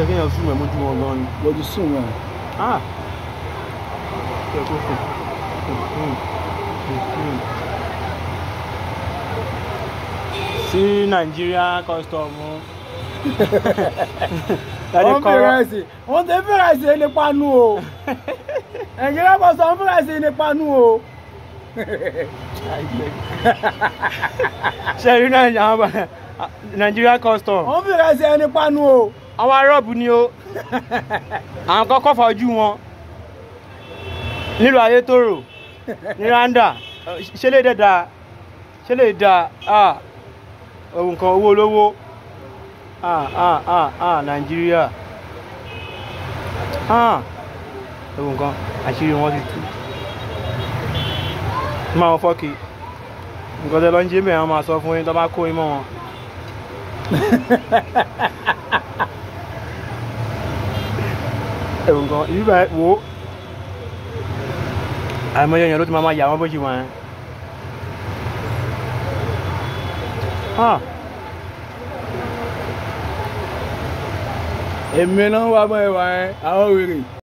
kéèyàn sùn ẹ̀ mójú wọn gan ni. Mo ti sùn wọn. Sí Nigeria custom. Wọ́n ti fẹ́rẹ̀ sí ní panu o. Nigeria custom fẹ́rẹ̀ sí ní panu o. Ṣé rí Nigeria custom? Wọ́n fẹ́rẹ̀ sí ní panu o. Àwọn arọ́bù ni o. Àwọn kọ́kọ́ fojú wọn. Nílùú Atetoro, ní Rwanda, ṣé lè dẹ́da? Ṣé lè da? Ohun kan owó olówó. Nigeria. Ohun kan àṣírí wọn ti tú. Máa wọn fọ́kì. Nǹkan tẹ́ lọ ń jẹ́ mẹ́rin máa sọ fún yín tó bá kó imọ́ wọn. Ohun kan ìbí báyìí wò ó. Àìmọye èèyàn ló ti máa yà wọ́n bó ṣe wà yẹn. Èmi náà wà bọ́ ìwà ẹ̀ àwọn wèrè.